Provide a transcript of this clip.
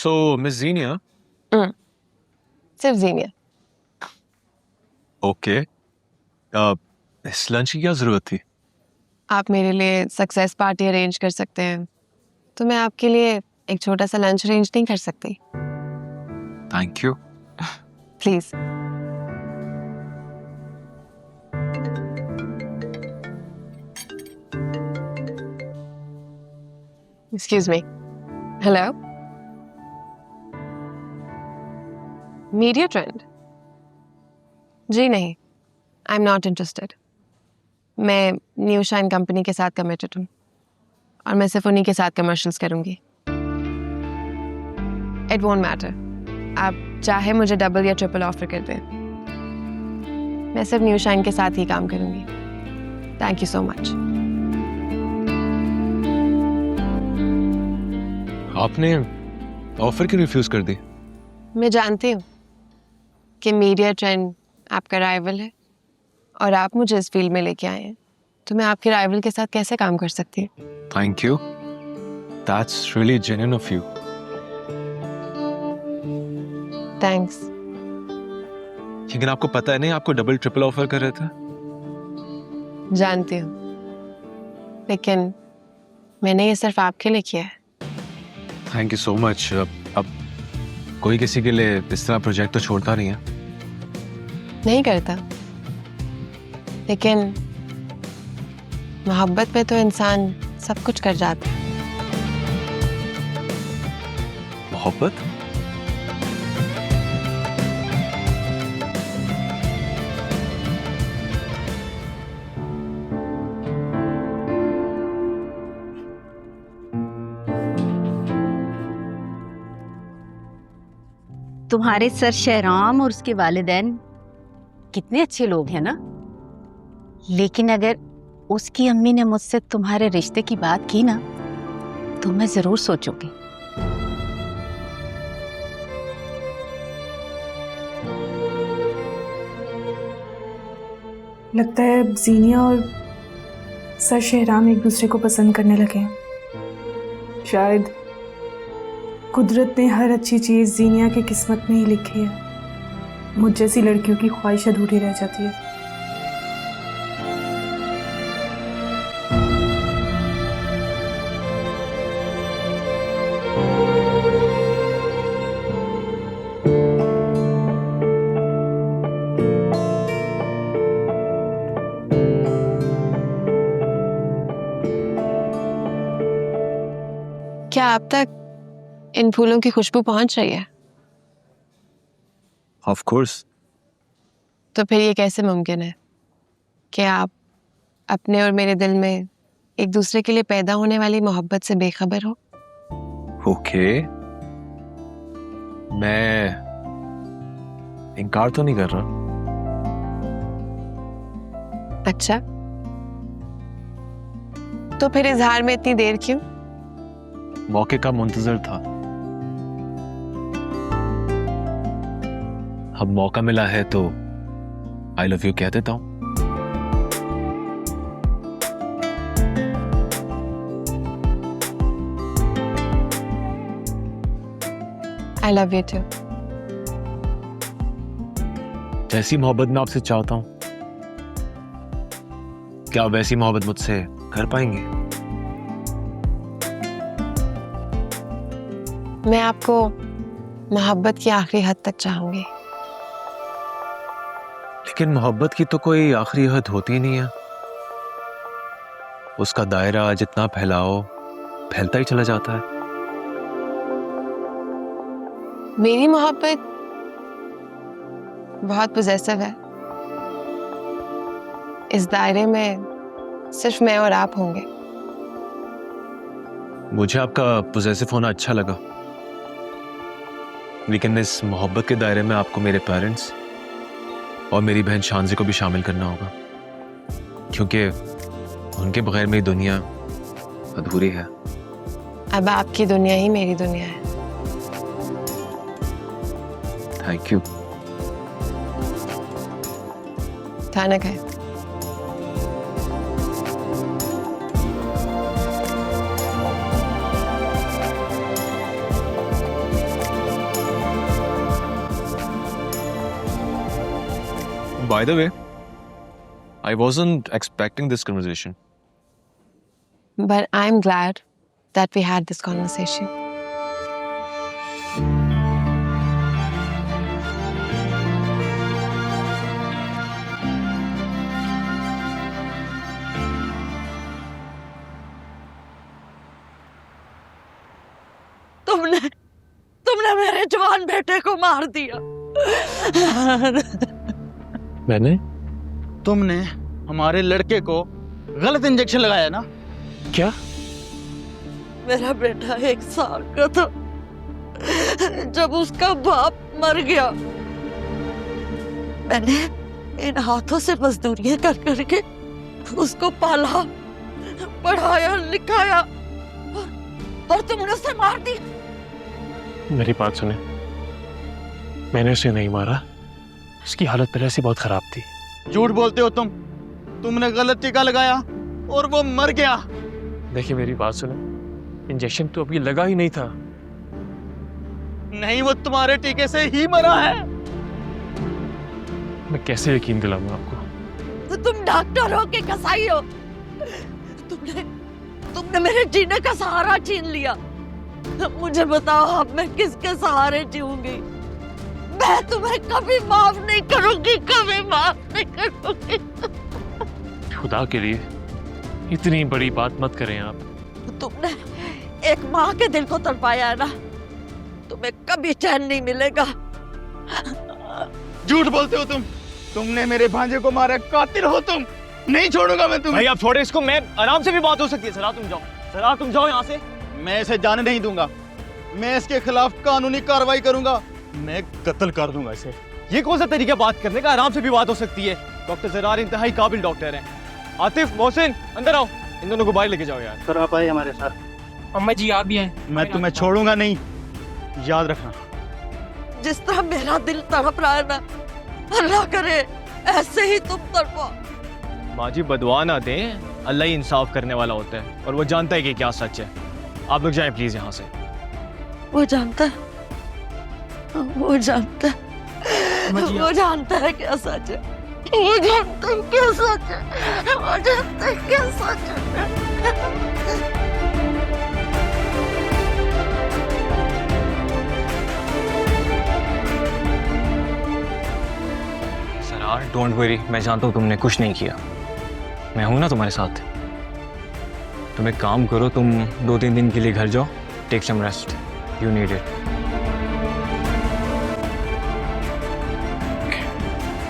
सो miss जीनिया, सिर्फ जीनिया। Okay, इस lunch की क्या जरूरत थी? आप मेरे लिए सक्सेस पार्टी अरेंज कर सकते हैं, तो मैं आपके लिए एक छोटा सा लंच अरेंज नहीं कर सकती? Thank you. Please. Excuse me. Hello. Media trend? जी नहीं, आई एम नॉट इंटरेस्टेड। मैं न्यू शाइन कंपनी के साथ कमिटेड हूँ और मैं सिर्फ उन्हीं के साथ कमर्शियल्स करूंगी। इट वोंट मैटर, आप चाहे मुझे डबल या ट्रिपल ऑफर कर दें, मैं सिर्फ न्यू शाइन के साथ ही काम करूंगी। Thank you so much. आपने ऑफर क्यों रिफ्यूज कर दी? मैं जानती हूँ कि मीडिया ट्रेंड आपका राइवल है और आप मुझे इस फील्ड में लेके आए हैं, तो मैं आपके राइवल के साथ कैसे काम कर सकती हूँ? Thank you, that's really genuine of you. Thanks. लेकिन आपको पता है नहीं, आपको डबल ट्रिपल ऑफर कर रहे थे। जानती हूँ, लेकिन मैंने ये सिर्फ आपके लिए किया है। Thank you so much. अब कोई किसी के लिए इस तरह प्रोजेक्ट तो छोड़ता नहीं है। नहीं करता, लेकिन मोहब्बत में तो इंसान सब कुछ कर जाता है। मोहब्बत? तुम्हारे सर शहराम और उसके वालिदैन कितने अच्छे लोग हैं ना, लेकिन अगर उसकी अम्मी ने मुझसे तुम्हारे रिश्ते की बात की ना, तो मैं जरूर सोचूंगी। लगता है अब जीनिया और सर शहराम एक दूसरे को पसंद करने लगे हैं। शायद कुदरत ने हर अच्छी चीज़ जीनिया की किस्मत में ही लिखी है। मुझ जैसी लड़कियों की ख्वाहिश अधूरी रह जाती है। क्या आप तक इन फूलों की खुशबू पहुंच रही है? Of course. तो फिर ये कैसे मुमकिन है कि आप अपने और मेरे दिल में एक दूसरे के लिए पैदा होने वाली मोहब्बत से बेखबर हो? ओके, मैं इनकार तो नहीं कर रहा। अच्छा, तो फिर इजहार में इतनी देर क्यों? मौके का मुंतजर था। अब मौका मिला है तो आई लव यू कह देता हूं। I love you too. जैसी मोहब्बत मैं आपसे चाहता हूं, क्या आप वैसी मोहब्बत मुझसे कर पाएंगे? मैं आपको मोहब्बत की आखिरी हद तक चाहूंगी। लेकिन मोहब्बत की तो कोई आखिरी हद होती नहीं है। उसका दायरा जितना फैलाओ फैलता ही चला जाता है। मेरी मोहब्बत बहुत पॉजेसिव है। इस दायरे में सिर्फ मैं और आप होंगे। मुझे आपका पॉजेसिव होना अच्छा लगा, लेकिन इस मोहब्बत के दायरे में आपको मेरे पेरेंट्स और मेरी बहन शानजी को भी शामिल करना होगा, क्योंकि उनके बगैर मेरी दुनिया अधूरी है। अब आपकी दुनिया ही मेरी दुनिया है। Thank you. खाना खाए। by the way, I wasn't expecting this conversation. But I'm glad that we had this conversation. तुमने मेरे जवान बेटे को मार दिया। मैंने? तुमने हमारे लड़के को गलत इंजेक्शन लगाया ना? क्या? मेरा बेटा 1 साल का था जब उसका बाप मर गया। मैंने इन हाथों से मजदूरियां कर करके उसको पाला, पढ़ाया, लिखाया और तुमने उसे मार दी। मेरी बात सुने, मैंने उसे नहीं मारा, उसकी हालत पहले से बहुत खराब थी। झूठ बोलते हो तुम। तुमने गलत टीका लगाया और वो मर गया। देखिए मेरी बात सुने, इंजेक्शन तो अभी लगा ही नहीं था। नहीं, वो तुम्हारे टीके से ही मरा है। मैं कैसे यकीन दिलाऊंगा आपको? तो तुम डॉक्टर हो कि कसाई हो? तुमने मेरे जीने का सहारा छीन लिया। मुझे बताओ, अब मैं किसके सहारे जीऊंगी? मैं तुम्हें कभी माफ नहीं करूंगी, कभी माफ नहीं करूंगी। खुदा के लिए इतनी बड़ी बात मत करें आप। तुमने एक माँ के दिल को तड़पाया है ना, तुम्हें कभी चैन नहीं मिलेगा। झूठ बोलते हो तुम। तुमने मेरे भांजे को मारा, कातिल हो तुम। नहीं छोड़ूंगा मैं तुम्हें। भाई आप छोड़े इसको, मैं आराम से भी बात हो सकती है। सरा तुम जाओ, सरा तुम जाओ यहाँ से। मैं इसे जाने नहीं दूंगा। मैं इसके खिलाफ कानूनी कार्रवाई करूंगा। मैं कत्ल कर दूंगा इसे। ये कौन सा तरीका बात करने का? आराम से भी बात हो सकती है। डॉक्टर ज़रार इंतहाई काबिल डॉक्टर हैं। आतिफ, मोहसिन, अंदर आओ। इन दोनों को बाहर लेके जाओ यार। सर आप आए हमारे साथ। अम्मा जी आप भी हैं। मैं तुम्हें छोड़ूंगा नहीं, याद रखना। जिस तरह मेरा दिल तड़प रहा है ना, अल्लाह करे ऐसे ही तुम तड़पो। माँ जी बदुआ ना दें, अल्लाह ही इंसाफ करने वाला होता है और वो जानता है कि क्या सच है। आप लोग जाएं प्लीज यहाँ से। वो जानता है, वो जानता है, वो जानता है क्या सच है। वो जानता है क्या सच है, वो जानता है क्या सच है। सरार डोंट वरी, मैं जानता हूँ तुमने कुछ नहीं किया। मैं हूं ना तुम्हारे साथ। तुम एक काम करो, तुम 2-3 दिन के लिए घर जाओ। Take some rest, you need it.